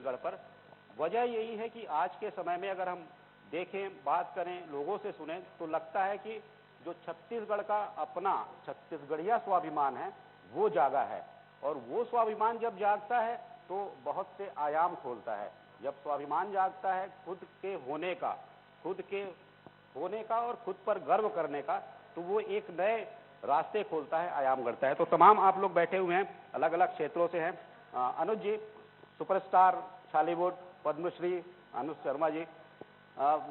छत्तीसगढ़ पर। वजह यही है कि आज के समय में अगर हम देखें, बात करें, लोगों से सुने, तो लगता है कि जो छत्तीसगढ़ का अपना छत्तीसगढ़िया स्वाभिमान है वो जागा है, और वो स्वाभिमान जब जागता है तो बहुत से आयाम खोलता है। जब स्वाभिमान जागता है खुद के होने का और खुद पर गर्व करने का, तो वो एक नए रास्ते खोलता है, आयाम गढ़ता है। तो तमाम आप लोग बैठे हुए हैं, अलग अलग क्षेत्रों से हैं। अनुज जी, सुपरस्टार छालीवुड पद्मश्री अनुज शर्मा जी,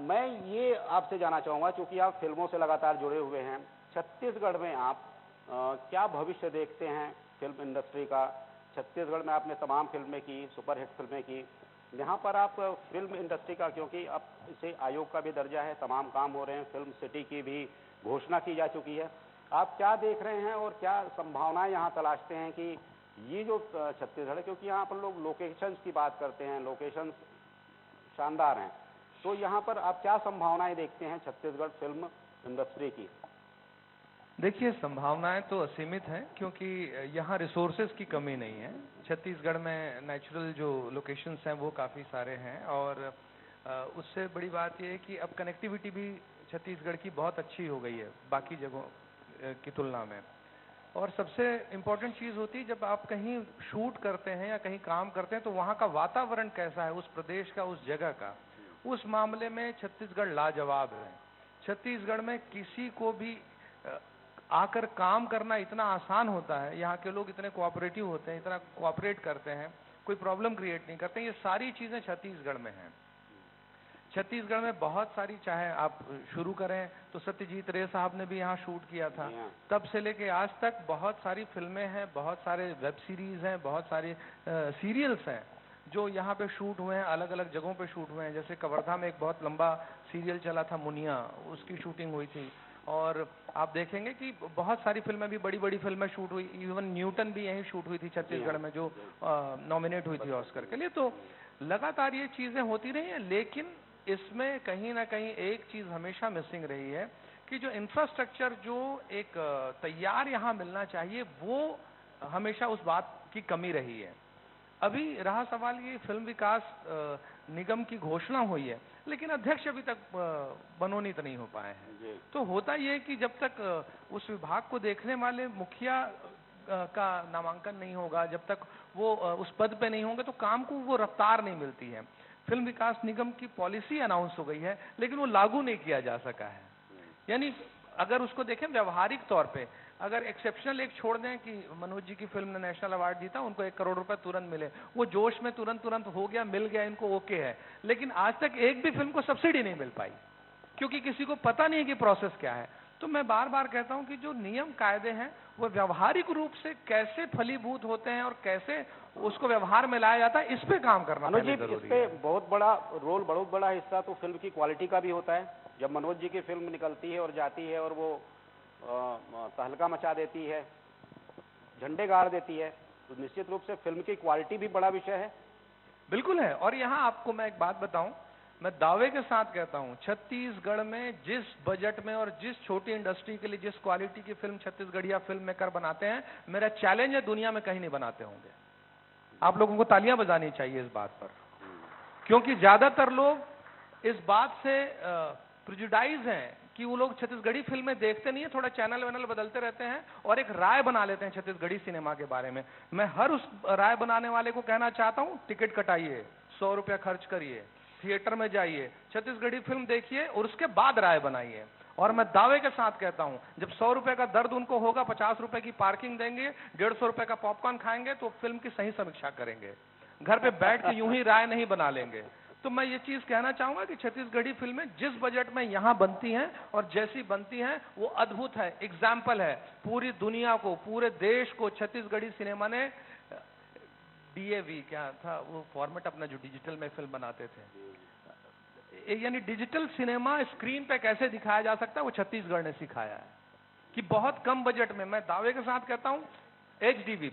मैं ये आपसे जानना चाहूँगा, चूंकि आप फिल्मों से लगातार जुड़े हुए हैं, छत्तीसगढ़ में आप क्या भविष्य देखते हैं फिल्म इंडस्ट्री का? छत्तीसगढ़ में आपने तमाम फिल्में की, सुपरहिट फिल्में की, यहाँ पर आप फिल्म इंडस्ट्री का, क्योंकि अब इसे आयोग का भी दर्जा है, तमाम काम हो रहे हैं, फिल्म सिटी की भी घोषणा की जा चुकी है, आप क्या देख रहे हैं और क्या संभावनाएं यहाँ तलाशते हैं कि ये जो छत्तीसगढ़ है, क्योंकि यहाँ पर लोग लोकेशंस की बात करते हैं, लोकेशंस शानदार हैं, तो यहाँ पर आप क्या संभावनाएं देखते हैं छत्तीसगढ़ फिल्म इंडस्ट्री की? देखिए, संभावनाएं तो असीमित हैं, क्योंकि यहाँ रिसोर्सेज की कमी नहीं है। छत्तीसगढ़ में नेचुरल जो लोकेशंस हैं वो काफ़ी सारे हैं, और उससे बड़ी बात यह है कि अब कनेक्टिविटी भी छत्तीसगढ़ की बहुत अच्छी हो गई है बाकी जगहों की तुलना में। और सबसे इम्पोर्टेंट चीज़ होती है, जब आप कहीं शूट करते हैं या कहीं काम करते हैं, तो वहाँ का वातावरण कैसा है, उस प्रदेश का, उस जगह का, उस मामले में छत्तीसगढ़ लाजवाब है। छत्तीसगढ़ में किसी को भी आकर काम करना इतना आसान होता है, यहाँ के लोग इतने कोऑपरेटिव होते हैं, इतना कोऑपरेट करते हैं, कोई प्रॉब्लम क्रिएट नहीं करते। ये सारी चीज़ें छत्तीसगढ़ में हैं। छत्तीसगढ़ में बहुत सारी, चाहे आप शुरू करें तो सत्यजीत रे साहब ने भी यहाँ शूट किया था, तब से लेके आज तक बहुत सारी फिल्में हैं, बहुत सारे वेब सीरीज हैं, बहुत सारे सीरियल्स हैं जो यहाँ पे शूट हुए हैं, अलग अलग जगहों पे शूट हुए हैं। जैसे कवर्धा में एक बहुत लंबा सीरियल चला था मुनिया, उसकी शूटिंग हुई थी। और आप देखेंगे कि बहुत सारी फिल्में भी, बड़ी बड़ी फिल्में शूट हुई, इवन न्यूटन भी यहीं शूट हुई थी छत्तीसगढ़ में, जो नॉमिनेट हुई थी ऑस्कर के लिए। तो लगातार ये चीजें होती रही हैं, लेकिन इसमें कहीं ना कहीं एक चीज हमेशा मिसिंग रही है कि जो इंफ्रास्ट्रक्चर, जो एक तैयार यहाँ मिलना चाहिए, वो हमेशा उस बात की कमी रही है। अभी रहा सवाल ये, फिल्म विकास निगम की घोषणा हुई है, लेकिन अध्यक्ष अभी तक मनोनीत नहीं हो पाए हैं। तो होता यह कि जब तक उस विभाग को देखने वाले मुखिया का नामांकन नहीं होगा, जब तक वो उस पद पे नहीं होंगे, तो काम को वो रफ्तार नहीं मिलती है। फिल्म विकास निगम की पॉलिसी अनाउंस हो गई है, लेकिन वो लागू नहीं किया जा सका है। यानी अगर उसको देखें व्यवहारिक तौर पे, अगर एक्सेप्शनल एक छोड़ दें कि मनोज जी की फिल्म ने नेशनल अवार्ड जीता, उनको 1 करोड़ रुपए तुरंत मिले, वो जोश में तुरंत हो गया, मिल गया, इनको ओके है। लेकिन आज तक एक भी फिल्म को सब्सिडी नहीं मिल पाई, क्योंकि किसी को पता नहीं है कि प्रोसेस क्या है। तो मैं बार बार कहता हूं कि जो नियम कायदे हैं वो व्यवहारिक रूप से कैसे फलीभूत होते हैं और कैसे उसको व्यवहार में लाया जाता है, इस पे काम करना मनोज जी, इस पे बहुत बड़ा रोल, बहुत बड़ा हिस्सा तो फिल्म की क्वालिटी का भी होता है। जब मनोज जी की फिल्म निकलती है और जाती है और वो तहलका मचा देती है, झंडे गाड़ देती है, तो निश्चित रूप से फिल्म की क्वालिटी भी बड़ा विषय है। बिल्कुल है। और यहाँ आपको मैं एक बात बताऊं, मैं दावे के साथ कहता हूं, छत्तीसगढ़ में जिस बजट में और जिस छोटी इंडस्ट्री के लिए जिस क्वालिटी की फिल्म छत्तीसगढ़िया फिल्म मेकर बनाते हैं, मेरा चैलेंज है दुनिया में कहीं नहीं बनाते होंगे। आप लोगों को तालियां बजानी चाहिए इस बात पर, क्योंकि ज्यादातर लोग इस बात से प्रिजुडाइज हैं कि वो लोग छत्तीसगढ़ी फिल्में देखते नहीं है, थोड़ा चैनल वैनल बदलते रहते हैं और एक राय बना लेते हैं छत्तीसगढ़ी सिनेमा के बारे में। मैं हर उस राय बनाने वाले को कहना चाहता हूं, टिकट कटाइए, 100 रुपया खर्च करिए, थिएटर में जाइए, छत्तीसगढ़ी फिल्म देखिए और उसके बाद राय बनाइए। और मैं दावे के साथ कहता हूं, जब 100 रुपए का दर्द उनको होगा, 50 रुपए की पार्किंग देंगे, 150 रुपए का पॉपकॉर्न खाएंगे, तो फिल्म की सही समीक्षा करेंगे, घर पे बैठ के यूं ही राय नहीं बना लेंगे। तो मैं ये चीज कहना चाहूंगा कि छत्तीसगढ़ी फिल्में जिस बजट में यहां बनती हैं और जैसी बनती हैं वो अद्भुत है, एग्जाम्पल है पूरी दुनिया को, पूरे देश को। छत्तीसगढ़ी सिनेमा ने DAV क्या था वो फॉर्मेट अपना, जो डिजिटल में फिल्म बनाते थे, यानी डिजिटल सिनेमा स्क्रीन पे कैसे दिखाया जा सकता है, वो छत्तीसगढ़ ने सिखाया है कि बहुत कम बजट में, मैं दावे के साथ कहता हूं, HDV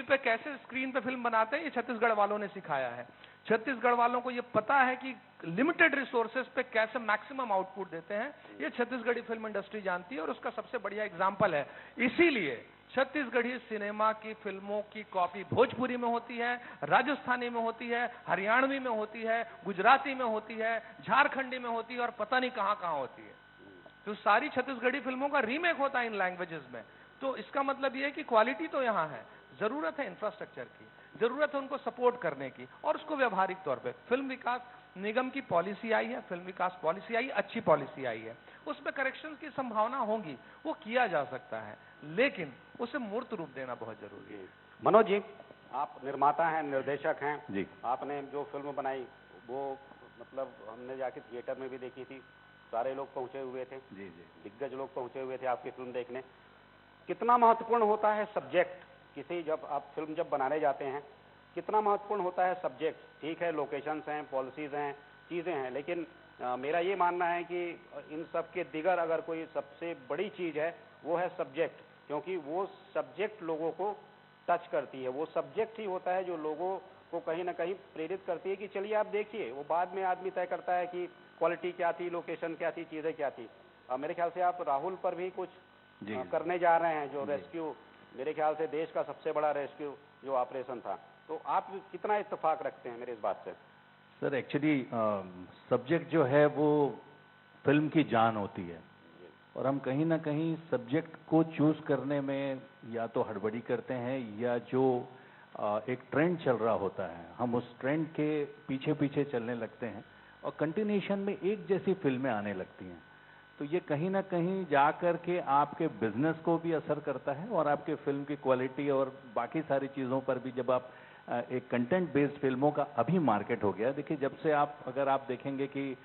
पे कैसे स्क्रीन पे फिल्म बनाते हैं, ये छत्तीसगढ़ वालों ने सिखाया है। छत्तीसगढ़ वालों को ये पता है कि लिमिटेड रिसोर्सेज पे कैसे मैक्सिमम आउटपुट देते हैं, ये छत्तीसगढ़ी फिल्म इंडस्ट्री जानती है और उसका सबसे बढ़िया एग्जाम्पल है। इसीलिए छत्तीसगढ़ी सिनेमा की फिल्मों की कॉपी भोजपुरी में होती है, राजस्थानी में होती है, हरियाणवी में होती है, गुजराती में होती है, झारखंडी में होती है और पता नहीं कहां कहां होती है। तो सारी छत्तीसगढ़ी फिल्मों का रीमेक होता है इन लैंग्वेजेस में। तो इसका मतलब ये है कि क्वालिटी तो यहां है, जरूरत है इंफ्रास्ट्रक्चर की, जरूरत है उनको सपोर्ट करने की और उसको व्यवहारिक तौर पे फिल्म विकास निगम की पॉलिसी आई है, फिल्म विकास पॉलिसी आई, अच्छी पॉलिसी आई है, उसमें करेक्शंस की संभावना होगी, वो किया जा सकता है, लेकिन उसे मूर्त रूप देना बहुत जरूरी है। मनोज जी, आप निर्माता हैं, निर्देशक हैं जी। आपने जो फिल्म बनाई वो मतलब हमने जाके थिएटर में भी देखी थी, सारे लोग पहुंचे हुए थे, जी जी। दिग्गज लोग पहुंचे हुए थे आपकी फिल्म देखने। कितना महत्वपूर्ण होता है सब्जेक्ट, किसी जब आप फिल्म जब बनाने जाते हैं कितना महत्वपूर्ण होता है सब्जेक्ट? ठीक है, लोकेशंस हैं, पॉलिसीज हैं, चीज़ें हैं, लेकिन मेरा ये मानना है कि इन सब के दिगर अगर कोई सबसे बड़ी चीज़ है वो है सब्जेक्ट, क्योंकि वो सब्जेक्ट लोगों को टच करती है, वो सब्जेक्ट ही होता है जो लोगों को कहीं ना कहीं प्रेरित करती है कि चलिए आप देखिए। वो बाद में आदमी तय करता है कि क्वालिटी क्या थी, लोकेशन क्या थी, चीज़ें क्या थी। मेरे ख्याल से आप राहुल पर भी कुछ करने जा रहे हैं, जो रेस्क्यू, मेरे ख्याल से देश का सबसे बड़ा रेस्क्यू जो ऑपरेशन था, तो आप कितना इत्तेफाक रखते हैं मेरे इस बात से? सर एक्चुअली सब्जेक्ट जो है वो फिल्म की जान होती है और हम कहीं ना कहीं सब्जेक्ट को चूज करने में या तो हड़बड़ी करते हैं या जो एक ट्रेंड चल रहा होता है हम उस ट्रेंड के पीछे पीछे चलने लगते हैं और कंटिन्यूशन में एक जैसी फिल्में आने लगती हैं। तो ये कहीं ना कहीं जा कर के आपके बिजनेस को भी असर करता है और आपके फिल्म की क्वालिटी और बाकी सारी चीज़ों पर भी। जब आप एक कंटेंट बेस्ड फिल्मों का अभी मार्केट हो गया, देखिए जब से आप अगर आप देखेंगे कि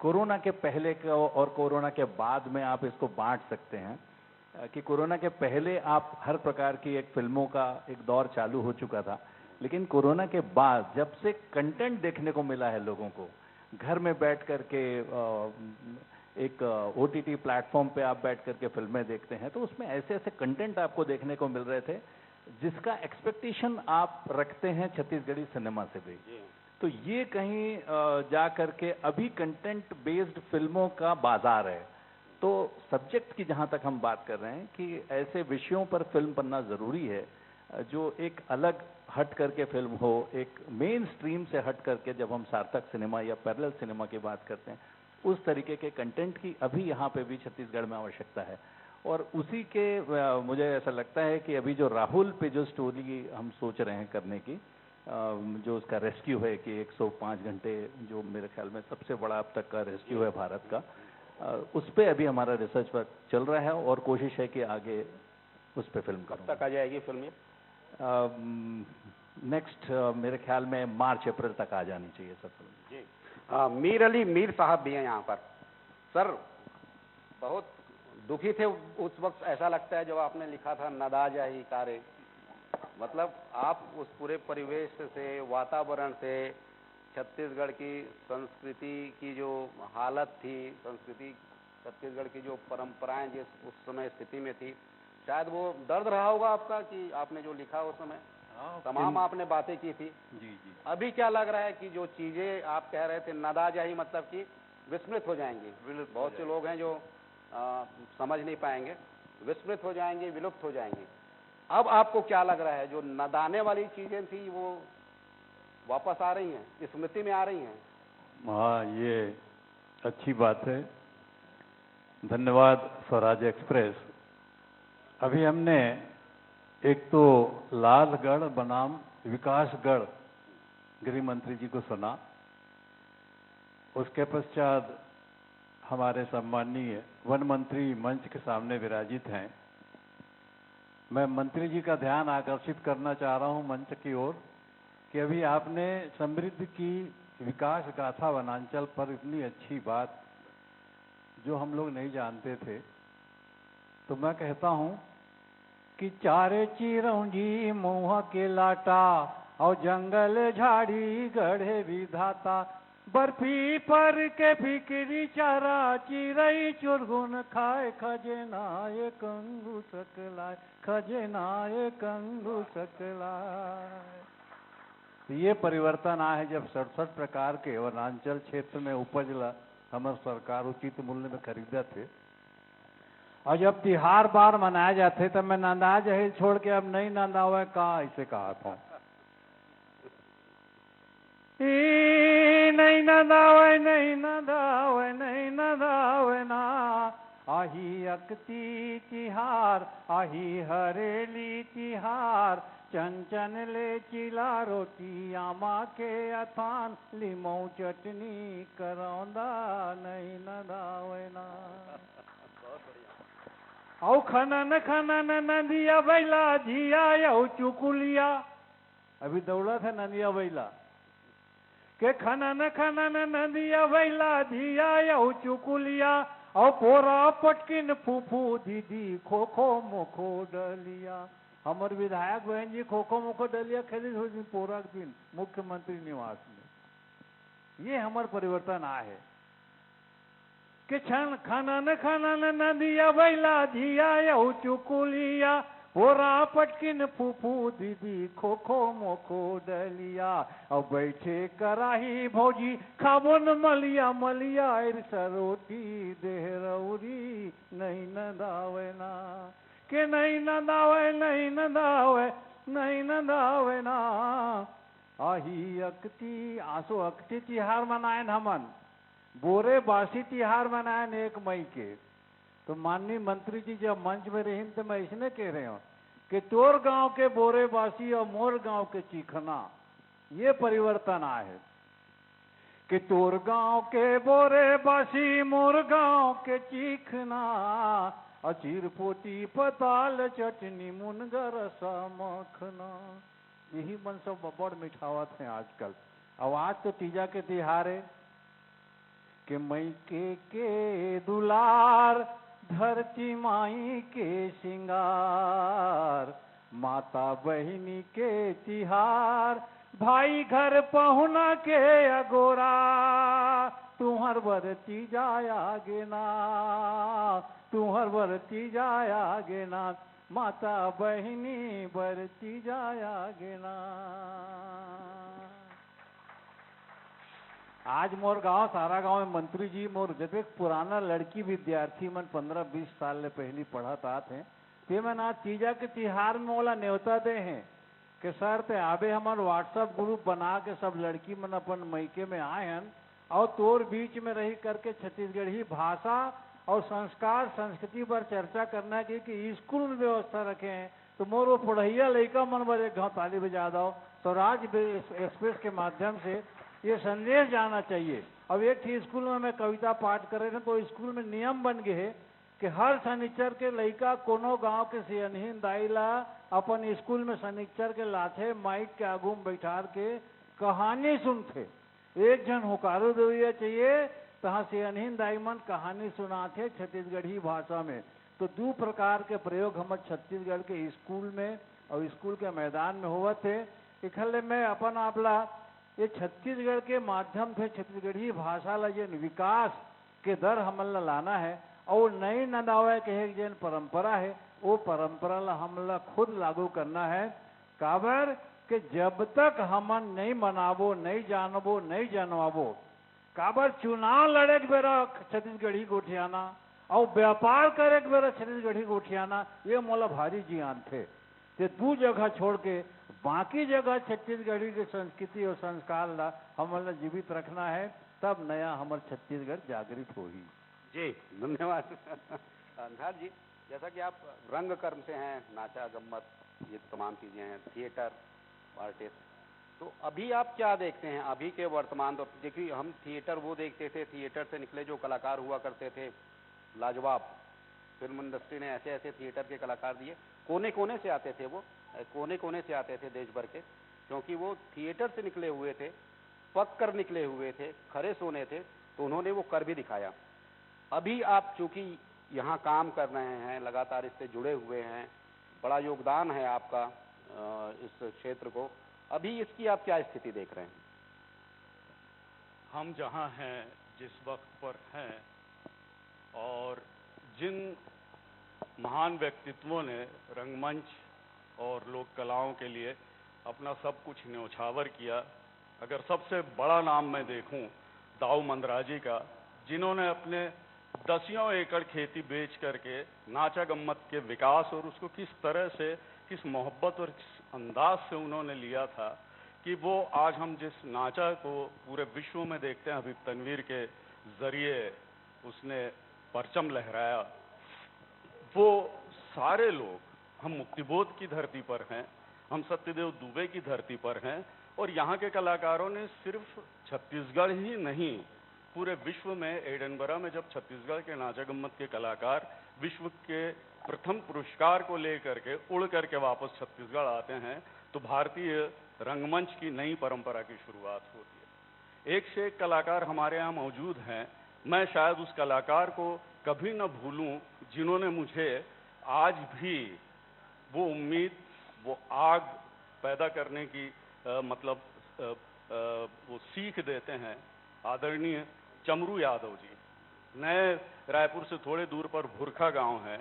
कोरोना के पहले का और कोरोना के बाद में आप इसको बांट सकते हैं कि कोरोना के पहले आप हर प्रकार की एक फिल्मों का एक दौर चालू हो चुका था, लेकिन कोरोना के बाद जब से कंटेंट देखने को मिला है लोगों को, घर में बैठ करके एक ओटीटी प्लेटफॉर्म पे आप बैठ करके फिल्में देखते हैं, तो उसमें ऐसे ऐसे कंटेंट आपको देखने को मिल रहे थे जिसका एक्सपेक्टेशन आप रखते हैं छत्तीसगढ़ी सिनेमा से भी। तो ये कहीं जा करके अभी कंटेंट बेस्ड फिल्मों का बाजार है। तो सब्जेक्ट की जहां तक हम बात कर रहे हैं कि ऐसे विषयों पर फिल्म बनना जरूरी है जो एक अलग हट करके फिल्म हो, एक मेन स्ट्रीम से हट करके। जब हम सार्थक सिनेमा या पैरेलल सिनेमा की बात करते हैं, उस तरीके के कंटेंट की अभी यहाँ पे भी छत्तीसगढ़ में आवश्यकता है। और उसी के मुझे ऐसा लगता है कि अभी जो राहुल पे जो स्टोरी हम सोच रहे हैं करने की, जो उसका रेस्क्यू है कि 105 घंटे, जो मेरे ख्याल में सबसे बड़ा अब तक का रेस्क्यू है भारत का, उस पे अभी हमारा रिसर्च वर्क चल रहा है और कोशिश है कि आगे उस पे फिल्म कब तक आ जाएगी फिल्म ये? नेक्स्ट मेरे ख्याल में मार्च अप्रैल तक आ जानी चाहिए सर फिल्म जी। मीर अली मीर साहब भी हैं यहाँ पर। सर बहुत दुखी थे उस वक्त, ऐसा लगता है जब आपने लिखा था नदाजा ही कारे, मतलब आप उस पूरे परिवेश से, वातावरण से, छत्तीसगढ़ की संस्कृति की जो हालत थी, संस्कृति छत्तीसगढ़ की जो परंपराएं जिस उस समय स्थिति में थी, शायद वो दर्द रहा होगा आपका कि आपने जो लिखा उस समय, तमाम आपने बातें की थी। जी। अभी क्या लग रहा है कि जो चीजें आप कह रहे थे नदाजा ही, मतलब कि विस्मृत हो जाएंगी, बहुत से लोग हैं जो समझ नहीं पाएंगे, विस्मृत हो जाएंगे, विलुप्त हो जाएंगी। अब आपको क्या लग रहा है जो नदाने वाली चीजें थी वो वापस आ रही हैं, स्मृति में आ रही हैं? हाँ, ये अच्छी बात है। धन्यवाद स्वराज एक्सप्रेस। अभी हमने एक तो लालगढ़ बनाम विकासगढ़ गृह मंत्री जी को सुना, उसके पश्चात हमारे सम्माननीय वन मंत्री मंच के सामने विराजित हैं। मैं मंत्री जी का ध्यान आकर्षित करना चाह रहा हूं मंच की ओर कि अभी आपने समृद्धि की विकास गाथा वनांचल पर इतनी अच्छी बात जो हम लोग नहीं जानते थे, तो मैं कहता हूं कि चारे चिरौंजी मुँह के लाटा और जंगल झाड़ी गढ़े विधाता, बर्फी पर के फिक्री चारा चिरई चुरगुन खाए, खजना ये कंगू सकलाए, खजना ये कंगू सकलाए। ये परिवर्तन आए जब 67 प्रकार के वनांचल क्षेत्र में उपज ला हमारे सरकार उचित मूल्य में खरीदा थे। और जब तिहार बार मनाए जाते तब मैं नंदा जही छोड़ के अब नहीं नंदा हुआ कहा इसे कहा था। नहीं नंदावे नहीं नंदावे नहीं नंदावे ना आही अकती तिहार आही हरेली तिहार चंचन ले चिला रोटी आमा के अथान लीमो चटनी करौंदा नहीं नंदावे ना। औ खनन खनन नंदिया बैला झिया यौ चुकुलिया अभी दौड़ा था नंदिया बैला के खनन खनन नंदिया बैला झिया यौ चुकुलिया और पोरा पटकिन फूफू दीदी खो खो मुखो डलिया। हमर विधायक बहन जी खो खो मुखो डलिया खेली हुई पोरा दिन मुख्यमंत्री निवास में। ये हमार परिवर्तन आहे कि छन खनन खनन नदिया बैला झिया यौ चुकुलिया पोरा पटकिन फूफू दीदी खो खो मोखो डलिया। और बैठे कराही भौजी खाबोन मलिया मलिया सरोटी देहरौरी नहीं नदावे ना के नहीं नदावे नहीं नदावे नहीं नदावे ना आही अकती आंसू अकती तिहार मनाए हमन बोरे बासी तिहार मनाए 1 मई के। तो माननीय मंत्री जी जब मंच में रही तो मैं इसने कह रहे हूं कि तोर गांव के बोरे बासी और मोर गांव के चीखना ये परिवर्तन आए कि तोर गांव के बोरे बासी मोर गांव के चीखना अचीर पोटी पताल चटनी मुनगर सा मखना। यही मन सब बड़ मिठावत है आजकल। अब आज तो तीजा के तिहार है कि मई के दुलार धरती माई के सिंगार माता बहिनी के तिहार भाई घर पहुना के अगोरा तुहर बरती जाया गे ना तुहर बरती जाया गे ना माता बहिनी बरती जाया गे ना। आज मोर गांव सारा गांव में मंत्री जी मोर जब एक पुराना लड़की विद्यार्थी मन 15-20 साल ले पहली पढ़त आते ते मन आज तीजा के तिहार में मोला न्योता दे हैं कि सर ते आबे हमार व्हाट्सएप ग्रुप बना के सब लड़की मन अपन मैके में आए हैं और तोर बीच में रही करके छत्तीसगढ़ी भाषा और संस्कार संस्कृति पर चर्चा करना की कि स्कूल में व्यवस्था रखे हैं। तो मोर वो पढ़ैया लड़का मन पर एक गाँव ताली बजा दो। स्वराज एक्सप्रेस के माध्यम से ये संदेश जाना चाहिए। अब एक थी स्कूल में मैं कविता पाठ कर रहे थे तो स्कूल में नियम बन गए है कि हर शनिचर के लड़का कोनो गांव के सियनहीन दाईला अपन स्कूल में शनिचर के लाथे माइक के आगू में बैठार के कहानी सुनते। एक जन हुकारू देविया चाहिए तहाँ सियनहीन दाई मन कहानी सुनाते छत्तीसगढ़ी भाषा में। तो 2 प्रकार के प्रयोग हमारे छत्तीसगढ़ के स्कूल में और स्कूल के मैदान में हुआ थे। इखले में अपन आपला ये छत्तीसगढ़ के माध्यम से छत्तीसगढ़ी भाषा ला जन विकास के दर हमन ला लाना है और नई नदावे के एक जन परंपरा है वो परंपरा ला हमला खुद लागू करना है। काबर कि जब तक हमन नहीं मनाबो नहीं जानबो नहीं जानवाबो काबर चुनाव लड़े के बेरा छत्तीसगढ़ी गोठियाना और व्यापार करे के बेरा छत्तीसगढ़ी गोठियाना ये मोला भारी जियान थे। ते 2 जगह छोड़ के बाकी जगह छत्तीसगढ़ी के संस्कृति और संस्कार ला हमला जीवित रखना है तब नया हमार छत्तीसगढ़ जागृत होगी। जी धन्यवाद अंधार जी। जैसा कि आप रंग कर्म से हैं नाचा गम्मत ये तमाम चीजें हैं थिएटर आर्टिस्ट तो अभी आप क्या देखते हैं अभी के वर्तमान दौर तो देखिए हम थिएटर वो देखते थे थिएटर से निकले जो कलाकार हुआ करते थे लाजवाब फिल्म इंडस्ट्री ने ऐसे ऐसे थिएटर के कलाकार दिए कोने कोने से आते थे वो कोने कोने से आते थे देश भर के क्योंकि वो थिएटर से निकले हुए थे पक कर निकले हुए थे खरे सोने थे तो उन्होंने वो कर भी दिखाया। अभी आप चूंकि यहाँ काम कर रहे हैं लगातार इससे जुड़े हुए हैं बड़ा योगदान है आपका इस क्षेत्र को अभी इसकी आप क्या स्थिति देख रहे हैं? हम जहाँ हैं जिस वक्त पर हैं और जिन महान व्यक्तित्वों ने रंगमंच और लोक कलाओं के लिए अपना सब कुछ न्यौछावर किया अगर सबसे बड़ा नाम मैं देखूं दाऊ मंदराजी का जिन्होंने अपने दसियों एकड़ खेती बेच करके नाचा गम्मत के विकास और उसको किस तरह से, किस मोहब्बत और किस अंदाज से उन्होंने लिया था कि वो आज हम जिस नाचा को पूरे विश्व में देखते हैं, अभी तनवीर के जरिए उसने परचम लहराया, वो सारे लोग, हम मुक्तिबोध की धरती पर हैं, हम सत्यदेव दुबे की धरती पर हैं, और यहाँ के कलाकारों ने सिर्फ छत्तीसगढ़ ही नहीं, पूरे विश्व में एडिनबरा में जब छत्तीसगढ़ के नाचा गम्मत के कलाकार विश्व के प्रथम पुरस्कार को लेकर के उड़ करके वापस छत्तीसगढ़ आते हैं, तो भारतीय रंगमंच की नई परंपरा की शुरुआत होती है। एक से एक कलाकार हमारे यहाँ मौजूद हैं। मैं शायद उस कलाकार को कभी न भूलूं जिन्होंने मुझे आज भी वो उम्मीद, वो आग पैदा करने की वो सीख देते हैं। आदरणीय चमरू यादव जी, नए रायपुर से थोड़े दूर पर भुरखा गांव है।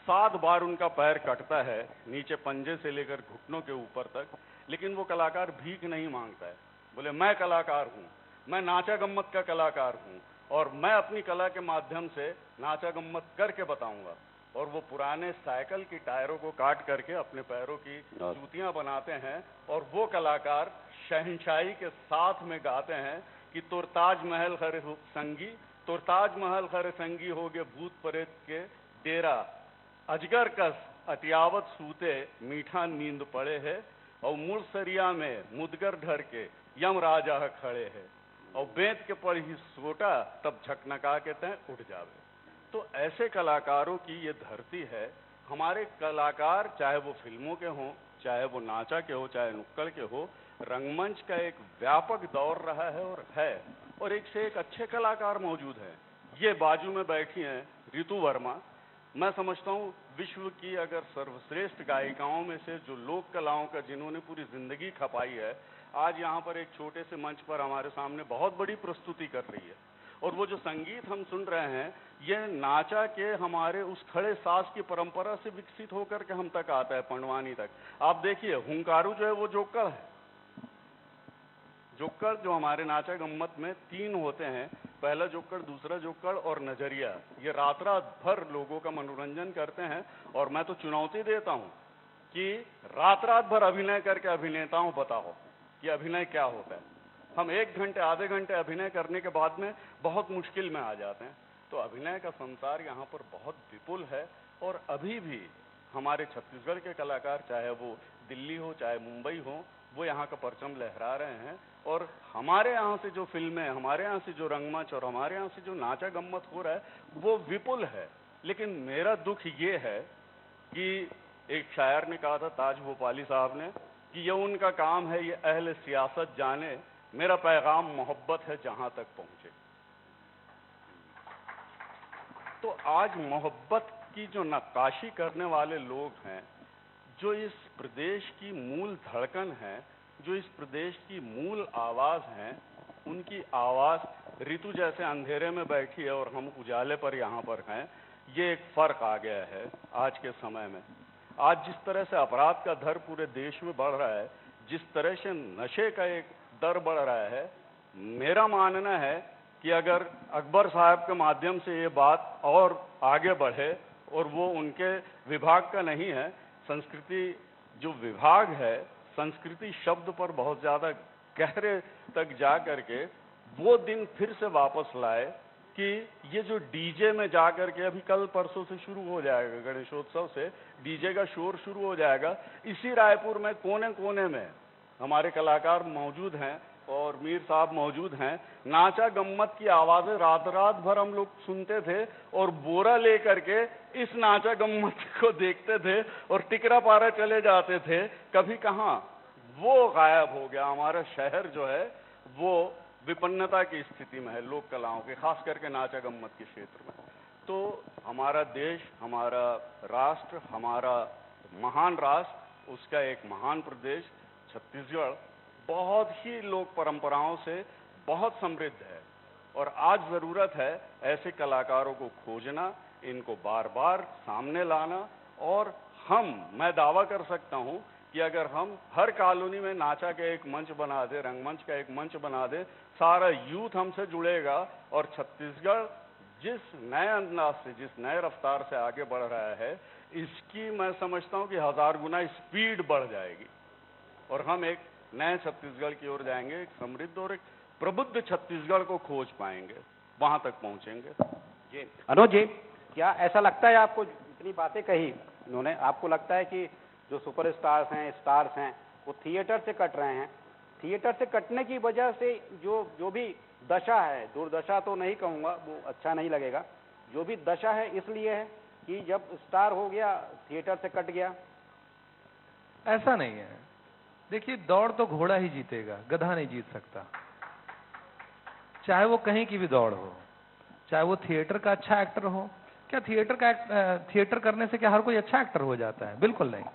7 बार उनका पैर कटता है, नीचे पंजे से लेकर घुटनों के ऊपर तक, लेकिन वो कलाकार भीख नहीं मांगता है। बोले मैं कलाकार हूँ, मैं नाचा गम्मत का कलाकार हूँ, और मैं अपनी कला के माध्यम से नाचा गम्मत करके बताऊंगा। और वो पुराने साइकिल की टायरों को काट करके अपने पैरों की जूतियां बनाते हैं, और वो कलाकार शहंशाही के साथ में गाते हैं कि तुरताज महल खरे संगी, तुरताज महल खरे संगी हो गए भूत प्रेत के डेरा, अजगर कस अटियावत सूते मीठा नींद पड़े है, और मुड़सरिया में मुदगर ढर के यम राजा खड़े है, और बेंत के पड़ ही सोटा तब झकनका के तय उठ जावे। तो ऐसे कलाकारों की ये धरती है। हमारे कलाकार, चाहे वो फिल्मों के हों, चाहे वो नाचा के हो, चाहे नुक्कड़ के हो, रंगमंच का एक व्यापक दौर रहा है और एक से एक अच्छे कलाकार मौजूद हैं। ये बाजू में बैठी हैं रितु वर्मा। मैं समझता हूँ विश्व की अगर सर्वश्रेष्ठ गायिकाओं में से, जो लोक कलाओं का जिन्होंने पूरी जिंदगी खपाई है, आज यहाँ पर एक छोटे से मंच पर हमारे सामने बहुत बड़ी प्रस्तुति कर रही है। और वो जो संगीत हम सुन रहे हैं, ये नाचा के हमारे उस खड़े साज की परंपरा से विकसित होकर के हम तक आता है, पंडवानी तक। आप देखिए, हुंकारू जो है वो जोक्कड़ है। जोक्कड़ जो हमारे नाचा गम्मत में 3 होते हैं, पहला जोक्कड़, दूसरा जोक्कड़ और नजरिया। ये रात रात भर लोगों का मनोरंजन करते हैं। और मैं तो चुनौती देता हूं कि रात रात भर अभिनय करके अभिनेताओं बताओ कि अभिनय क्या होता है। हम 1 घंटे, आधे घंटे अभिनय करने के बाद में बहुत मुश्किल में आ जाते हैं। तो अभिनय का संसार यहाँ पर बहुत विपुल है। और अभी भी हमारे छत्तीसगढ़ के कलाकार, चाहे वो दिल्ली हो चाहे मुंबई हो, वो यहाँ का परचम लहरा रहे हैं। और हमारे यहाँ से जो फिल्में, हमारे यहाँ से जो रंगमंच और हमारे यहाँ से जो नाचा गम्मत हो रहा है, वो विपुल है। लेकिन मेरा दुख ये है कि एक शायर ने कहा था, ताज भोपाली साहब ने, कि ये उनका काम है, ये अहले सियासत जाने, मेरा पैगाम मोहब्बत है जहां तक पहुंचे। तो आज मोहब्बत की जो नक्काशी करने वाले लोग हैं, जो इस प्रदेश की मूल धड़कन है, जो इस प्रदेश की मूल आवाज है, उनकी आवाज ऋतु जैसे अंधेरे में बैठी है और हम उजाले पर यहाँ पर हैं। ये एक फर्क आ गया है आज के समय में। आज जिस तरह से अपराध का दर पूरे देश में बढ़ रहा है, जिस तरह से नशे का एक दर बढ़ रहा है, मेरा मानना है कि अगर अकबर साहब के माध्यम से ये बात और आगे बढ़े, और वो उनके विभाग का नहीं है, संस्कृति जो विभाग है, संस्कृति शब्द पर बहुत ज्यादा गहरे तक जा करके वो दिन फिर से वापस लाए कि ये जो डीजे में जा करके, अभी कल परसों से शुरू हो जाएगा, गणेशोत्सव से डीजे का शोर शुरू हो जाएगा। इसी रायपुर में कोने कोने में हमारे कलाकार मौजूद हैं और मीर साहब मौजूद हैं। नाचा गम्मत की आवाजें रात रात भर हम लोग सुनते थे और बोरा लेकर के इस नाचा गम्मत को देखते थे और टिकरा पारा चले जाते थे। कभी कहाँ वो गायब हो गया। हमारा शहर जो है वो विपन्नता की स्थिति में है लोक कलाओं के, खास करके नाचा गम्मत के क्षेत्र में। तो हमारा देश, हमारा राष्ट्र, हमारा महान राष्ट्र, उसका एक महान प्रदेश छत्तीसगढ़ बहुत ही लोक परंपराओं से बहुत समृद्ध है। और आज जरूरत है ऐसे कलाकारों को खोजना, इनको बार बार सामने लाना। और मैं दावा कर सकता हूं कि अगर हम हर कॉलोनी में नाचा का एक मंच बना दे, रंगमंच का एक मंच बना दे, सारा यूथ हमसे जुड़ेगा और छत्तीसगढ़ जिस नए अंदाज से, जिस नए रफ्तार से आगे बढ़ रहा है, इसकी मैं समझता हूं कि 1000 गुना स्पीड बढ़ जाएगी और हम एक नए छत्तीसगढ़ की ओर जाएंगे, एक समृद्ध और एक प्रबुद्ध छत्तीसगढ़ को खोज पाएंगे, वहां तक पहुंचेंगे। जी अनुज जी, क्या ऐसा लगता है आपको, इतनी बातें कही उन्होंने, आपको लगता है कि जो सुपरस्टार्स हैं, स्टार्स हैं, वो थिएटर से कट रहे हैं? थिएटर से कटने की वजह से जो भी दशा है, दुर्दशा तो नहीं कहूंगा, वो अच्छा नहीं लगेगा, जो भी दशा है इसलिए है कि जब स्टार हो गया थिएटर से कट गया? ऐसा नहीं है। देखिए, दौड़ तो घोड़ा ही जीतेगा, गधा नहीं जीत सकता। चाहे वो कहीं की भी दौड़ हो, चाहे वो थिएटर का अच्छा एक्टर हो। क्या थिएटर करने से क्या हर कोई अच्छा एक्टर हो जाता है? बिल्कुल नहीं।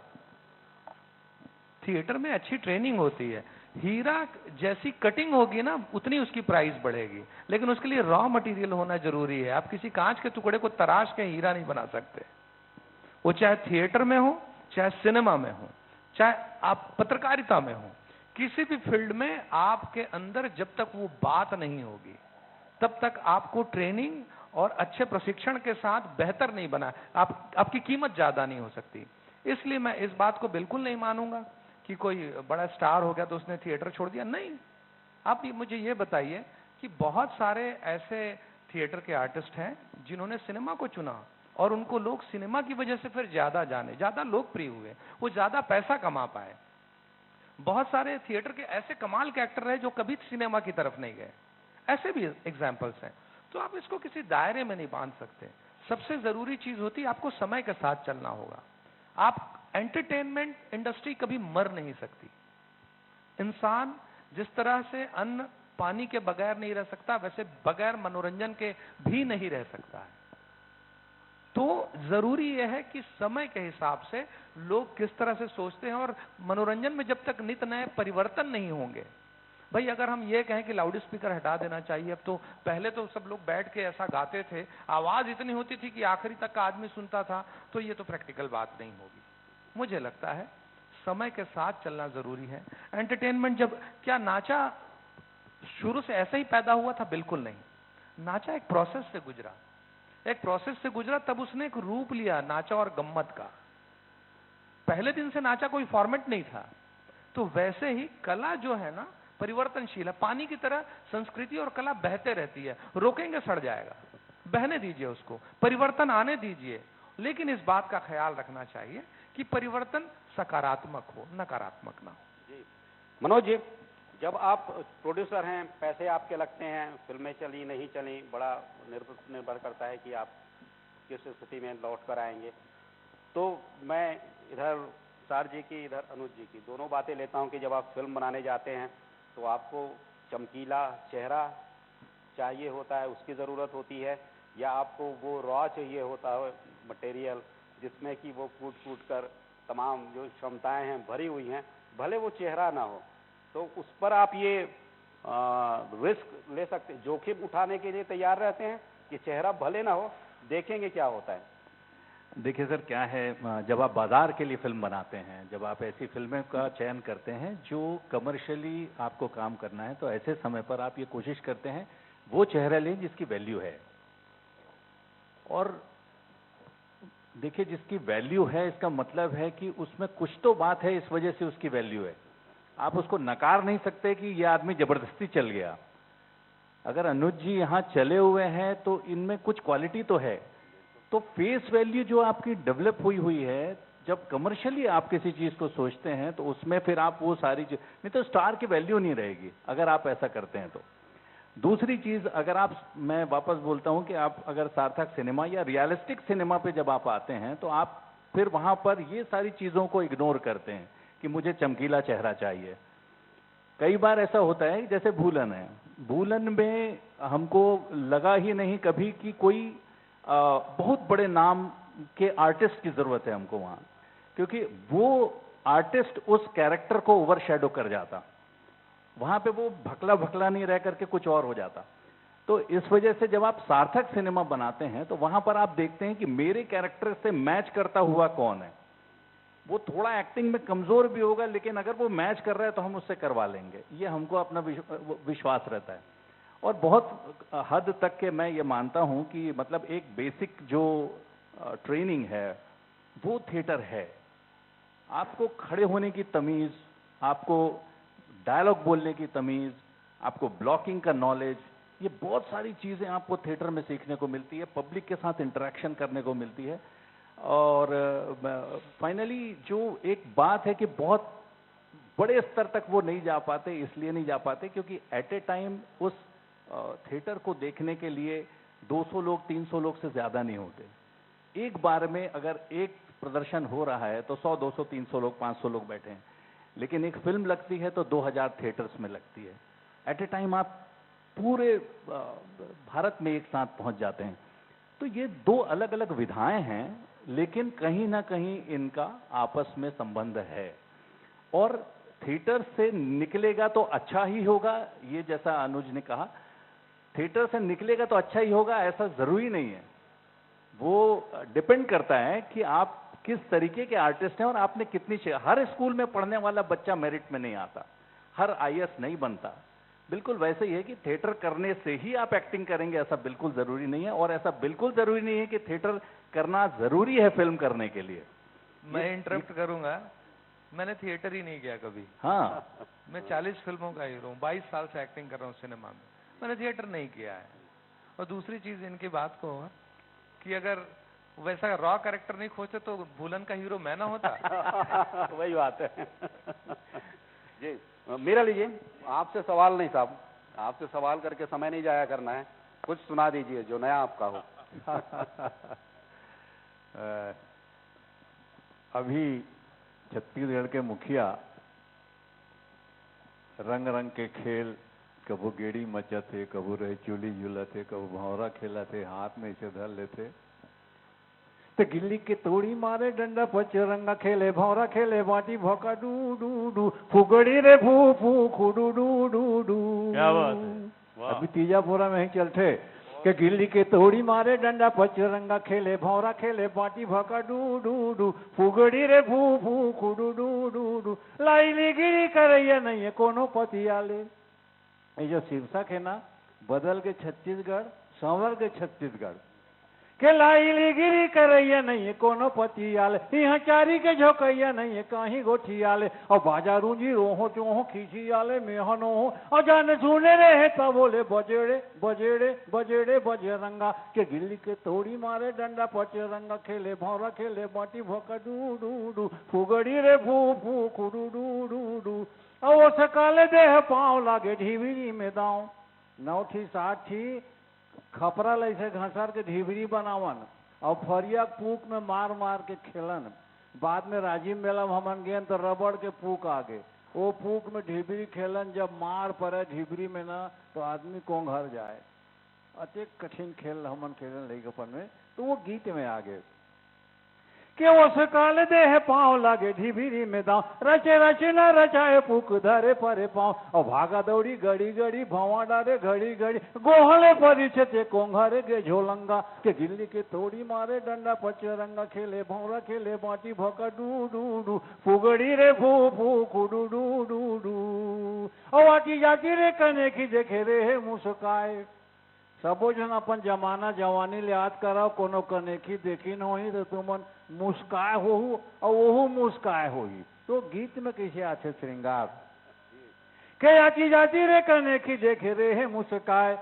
थिएटर में अच्छी ट्रेनिंग होती है। हीरा जैसी कटिंग होगी ना, उतनी उसकी प्राइस बढ़ेगी, लेकिन उसके लिए रॉ मटेरियल होना जरूरी है। आप किसी कांच के टुकड़े को तराश के हीरा नहीं बना सकते। वो चाहे थिएटर में हो, चाहे सिनेमा में हो, चाहे आप पत्रकारिता में हो, किसी भी फील्ड में आपके अंदर जब तक वो बात नहीं होगी, तब तक आपको ट्रेनिंग और अच्छे प्रशिक्षण के साथ बेहतर नहीं बना, आपकी कीमत ज्यादा नहीं हो सकती। इसलिए मैं इस बात को बिल्कुल नहीं मानूंगा कि कोई बड़ा स्टार हो गया तो उसने थिएटर छोड़ दिया। नहीं, आप मुझे ये बताइए कि बहुत सारे ऐसे थिएटर के आर्टिस्ट हैं जिन्होंने सिनेमा को चुना और उनको लोग सिनेमा की वजह से फिर ज्यादा जाने, ज्यादा लोकप्रिय हुए, वो ज्यादा पैसा कमा पाए। बहुत सारे थिएटर के ऐसे कमाल के एक्टर रहे जो कभी सिनेमा की तरफ नहीं गए। ऐसे भी एग्जाम्पल्स हैं। तो आप इसको किसी दायरे में नहीं बांध सकते। सबसे जरूरी चीज होती है आपको समय के साथ चलना होगा। आप एंटरटेनमेंट इंडस्ट्री कभी मर नहीं सकती। इंसान जिस तरह से अन्न पानी के बगैर नहीं रह सकता, वैसे बगैर मनोरंजन के भी नहीं रह सकता है। तो जरूरी यह है कि समय के हिसाब से लोग किस तरह से सोचते हैं, और मनोरंजन में जब तक नित नए परिवर्तन नहीं होंगे। भाई अगर हम ये कहें कि लाउड स्पीकर हटा देना चाहिए, अब तो पहले तो सब लोग बैठ के ऐसा गाते थे, आवाज इतनी होती थी कि आखिरी तक का आदमी सुनता था, तो ये तो प्रैक्टिकल बात नहीं होगी। मुझे लगता है समय के साथ चलना जरूरी है। एंटरटेनमेंट जब क्या नाचा शुरू से ऐसे ही पैदा हुआ था? बिल्कुल नहीं। नाचा एक प्रोसेस से गुजरा, तब उसने एक रूप लिया नाचा और गम्मत का। पहले दिन से नाचा कोई फॉर्मेट नहीं था। तो वैसे ही कला जो है ना, परिवर्तनशील है। पानी की तरह संस्कृति और कला बहते रहती है। रोकेंगे सड़ जाएगा, बहने दीजिए उसको, परिवर्तन आने दीजिए। लेकिन इस बात का ख्याल रखना चाहिए कि परिवर्तन सकारात्मक हो, नकारात्मक ना हो। जी मनोज जी, जब आप प्रोड्यूसर हैं, पैसे आपके लगते हैं, फिल्में चली नहीं चली बड़ा निर्भर करता है कि आप किस स्थिति में लौट कर आएंगे। तो मैं इधर सर जी की, इधर अनुज जी की दोनों बातें लेता हूं कि जब आप फिल्म बनाने जाते हैं तो आपको चमकीला चेहरा चाहिए होता है, उसकी ज़रूरत होती है, या आपको वो रॉ चाहिए होता है मटेरियल जिसमें कि वो कूट कर तमाम जो क्षमताएं हैं भरी हुई हैं, भले वो चेहरा ना हो। तो उस पर आप ये रिस्क ले सकते, जोखिम उठाने के लिए तैयार रहते हैं कि चेहरा भले ना हो, देखेंगे क्या होता है? देखिए सर, क्या है, जब आप बाजार के लिए फिल्म बनाते हैं, जब आप ऐसी फिल्में का चयन करते हैं जो कमर्शियली आपको काम करना है, तो ऐसे समय पर आप ये कोशिश करते हैं वो चेहरा लें जिसकी वैल्यू है। और देखिए, जिसकी वैल्यू है इसका मतलब है कि उसमें कुछ तो बात है, इस वजह से उसकी वैल्यू है। आप उसको नकार नहीं सकते कि ये आदमी जबरदस्ती चल गया। अगर अनुज जी यहाँ चले हुए हैं तो इनमें कुछ क्वालिटी तो है। तो फेस वैल्यू जो आपकी डेवलप हुई है, जब कमर्शियली आप किसी चीज को सोचते हैं तो उसमें फिर आप वो सारी चीज, नहीं तो स्टार की वैल्यू नहीं रहेगी अगर आप ऐसा करते हैं। तो दूसरी चीज, अगर आप, मैं वापस बोलता हूं कि आप अगर सार्थक सिनेमा या रियलिस्टिक सिनेमा पे जब आप आते हैं तो आप फिर वहां पर ये सारी चीजों को इग्नोर करते हैं कि मुझे चमकीला चेहरा चाहिए। कई बार ऐसा होता है, जैसे भूलन है, भूलन में हमको लगा ही नहीं कभी कि कोई बहुत बड़े नाम के आर्टिस्ट की जरूरत है हमको वहां, क्योंकि वो आर्टिस्ट उस कैरेक्टर को ओवरशैडो कर जाता, वहां पे वो भकला नहीं रह करके कुछ और हो जाता। तो इस वजह से जब आप सार्थक सिनेमा बनाते हैं तो वहां पर आप देखते हैं कि मेरे कैरेक्टर से मैच करता हुआ कौन है। वो थोड़ा एक्टिंग में कमजोर भी होगा, लेकिन अगर वो मैच कर रहा है तो हम उससे करवा लेंगे, ये हमको अपना विश्वास रहता है। और बहुत हद तक के मैं ये मानता हूं कि मतलब एक बेसिक जो ट्रेनिंग है वो थिएटर है। आपको खड़े होने की तमीज, आपको डायलॉग बोलने की तमीज, आपको ब्लॉकिंग का नॉलेज, ये बहुत सारी चीजें आपको थिएटर में सीखने को मिलती है, पब्लिक के साथ इंटरेक्शन करने को मिलती है। और फाइनली जो एक बात है कि बहुत बड़े स्तर तक वो नहीं जा पाते, इसलिए नहीं जा पाते क्योंकि एट ए टाइम उस थिएटर को देखने के लिए 200 लोग 300 लोग से ज्यादा नहीं होते। एक बार में अगर एक प्रदर्शन हो रहा है तो 100 200 300 लोग 500 लोग बैठे हैं, लेकिन एक फिल्म लगती है तो 2000 थिएटर्स में लगती है। एट ए टाइम आप पूरे भारत में एक साथ पहुंच जाते हैं। तो ये दो अलग अलग विधाएं हैं, लेकिन कहीं ना कहीं इनका आपस में संबंध है। और थिएटर से निकलेगा तो अच्छा ही होगा, ये जैसा अनुज ने कहा, थिएटर से निकलेगा तो अच्छा ही होगा ऐसा जरूरी नहीं है। वो डिपेंड करता है कि आप किस तरीके के आर्टिस्ट हैं और आपने कितनी। हर स्कूल में पढ़ने वाला बच्चा मेरिट में नहीं आता, हर आईएएस नहीं बनता। बिल्कुल वैसे ही है कि थिएटर करने से ही आप एक्टिंग करेंगे ऐसा बिल्कुल जरूरी नहीं है, और ऐसा बिल्कुल जरूरी नहीं है कि थिएटर करना जरूरी है फिल्म करने के लिए। मैं इंटरप्ट करूंगा, मैंने थिएटर ही नहीं किया कभी। हाँ, मैं 40 फिल्मों का हीरो हूँ, 22 साल से एक्टिंग कर रहा हूँ सिनेमा में, मैंने थिएटर नहीं किया है। और दूसरी चीज इनकी बात को कि अगर वैसा रॉ कैरेक्टर नहीं खोजते तो भूलन का हीरो मैं ना होता। वही बात है। जी मेरा लीजिए, आपसे सवाल नहीं साहब, आपसे सवाल करके समय नहीं जाया करना है, कुछ सुना दीजिए जो नया आपका हो। अभी छत्तीसगढ़ के मुखिया रंग रंग के खेल, कबू गेड़ी मचते, कबू रहे चूली झूलते, कबू भौरा खेलते, हाथ में इसे धर लेते। तो गिल्ली के तोड़ी मारे, डंडा पचरंगा खेले, भौरा खेले, बाटी भौका डू डू डू, फुगड़ी रे फू फू खुडू डू डू डू। क्या बात है, अभी तीजापुरा में ही चलते कि गिल्ली के तोड़ी मारे, डंडा पचरंगा खेले, भौरा खेले, बाटी भौका डू डू डू, फुगड़ी रे फू फू खुडू डू डू डू, लाइली गिरी करैया नहीं है कोनो पतियाले। ये जो शीर्षक है ना, बदल के छत्तीसगढ़, संवर के छत्तीसगढ़ के लाइली गिरी करैया नहीं है कोनो पतियाले, यहाँ चारी के झोकैया नहीं है कहीं गोठियाले, और बाजा रूंजी रोहो चोहो खींचियाले मेहनो हो, और जान सुने रहे तब बोले बजेड़े बजेड़े बजेड़े बजरंगा, के गिल्ली के तोड़ी मारे, डंडा पचरंगा खेले, भौरा खेले, बाटी भोका डू डू डू, फुगड़ी रे फू फू खुडू डू डू डू, और सकाले देह पाँव लागे ढीविरी में दाव, 9 60 खपरा लैसे घसर के ढिबरी बनावन, और फरिया पूक में मार मार के खेलन। बाद में राजीव मेला में हमन गए तो रबड़ के पूक आ गए, वो पूक में ढिबरी खेलन, जब मार पड़े ढिबरी में ना तो आदमी कोंघर जाए। अति कठिन खेल हमन खेलन लइकपन में, तो वो गीत में आ गए कि वो सकाल देह पाँव लागे ढिबिरी में दाव, रचे रचे न रचाए पुक धरे परे पाँव, और भागा दौड़ी घड़ी घड़ी भवा डारे घड़ी घड़ी, गोहले परिछते कोंघरे के झोलंगा, के गिल्ली के तोड़ी मारे, डंडा पचरंगा खेले, भौरा खेले, बाटी भौका डू डू डू, फुगड़ी रे फू फू खुडू डू डू डू, और आटी जाती रे कने की देखे रे मुस्काए। सबो जन अपन जमाना जवानी ले याद कराओ, कोनो कनेखी देखी न होई तो तुमन मुस्काए हो और वो मुस्काए होई। तो गीत में कैसे आते श्रृंगार के आती जाती रे कनेखी देखे रे है मुस्काए,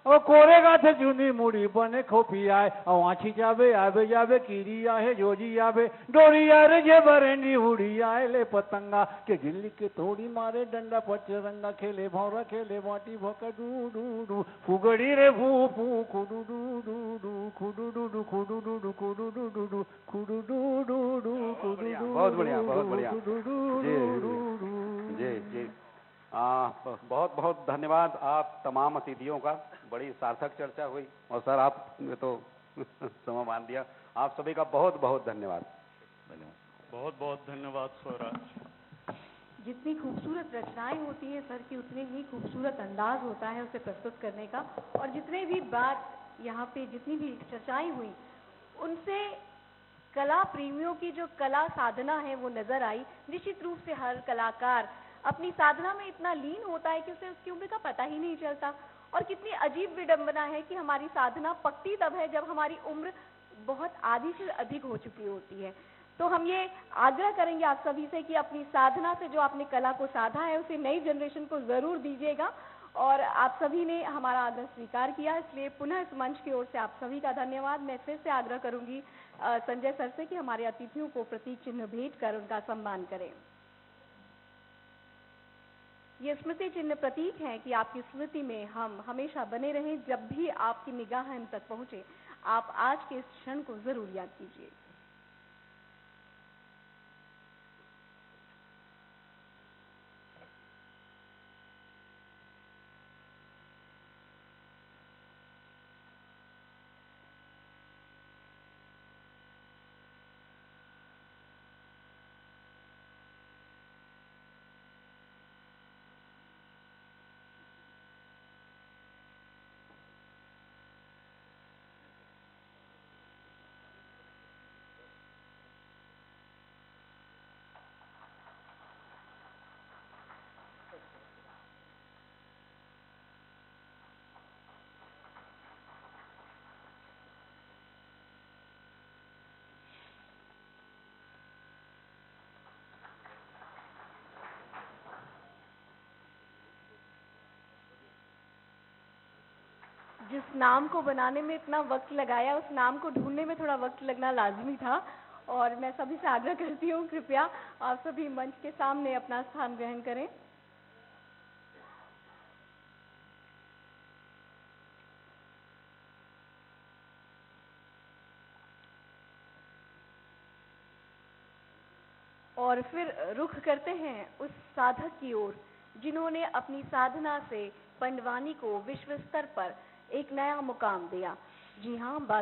और कोरेगा थे चुनी मुड़ी बने खोपी आए, और आँची जावे आवे जावे कीरी आहे जोजी आवे, डोरी आरे जे बरेंडी उड़ी आए ले पतंगा, के गिल्ली के तोड़ी मारे, डंडा पचरंगा खेले, भौरा खेले, बाटी भौका डू डू डू, फुगड़ी रे फू फू खुडू डू डू डू, खुडू डू डू खुडू डू डू खुडू डू डू डू, खुडू डू डू डू खुडू डू। बहुत बढ़िया, बहुत बढ़िया। जी जी, बहुत बहुत धन्यवाद आप तमाम अतिथियों का, बड़ी सार्थक चर्चा हुई, और सर आपने तो समय मान दिया, आप सभी का बहुत बहुत धन्यवाद। बहुत बहुत धन्यवाद स्वराज। जितनी खूबसूरत रचनाएं होती हैं सर की, उतनी ही खूबसूरत अंदाज होता है उसे प्रस्तुत करने का, और जितने भी बात यहाँ पे जितनी भी चर्चाएं हुई उनसे कला प्रेमियों की जो कला साधना है वो नजर आई। निश्चित रूप से हर कलाकार अपनी साधना में इतना लीन होता है कि उसे उसकी उम्र का पता ही नहीं चलता, और कितनी अजीब विडंबना है कि हमारी साधना पकती तब है जब हमारी उम्र बहुत आधी से अधिक हो चुकी होती है। तो हम ये आग्रह करेंगे आप सभी से कि अपनी साधना से जो आपने कला को साधा है उसे नई जनरेशन को जरूर दीजिएगा, और आप सभी ने हमारा आग्रह स्वीकार किया, इसलिए पुनः इस मंच की ओर से आप सभी का धन्यवाद। मैं फिर से आग्रह करूंगी संजय सर से कि हमारे अतिथियों को प्रतीक चिन्ह भेंट कर उनका सम्मान करें। ये स्मृति चिन्ह प्रतीक है कि आपकी स्मृति में हम हमेशा बने रहें। जब भी आपकी निगाह हम तक पहुंचे, आप आज के इस क्षण को जरूर याद कीजिए। जिस नाम को बनाने में इतना वक्त लगाया, उस नाम को ढूंढने में थोड़ा वक्त लगना लाजमी था, और मैं सभी से आग्रह करती हूँ कृपया आप सभी मंच के सामने अपना स्थान ग्रहण करें। और फिर रुख करते हैं उस साधक की ओर जिन्होंने अपनी साधना से पंडवानी को विश्व स्तर पर एक नया मुकाम दिया। जी हाँ, बात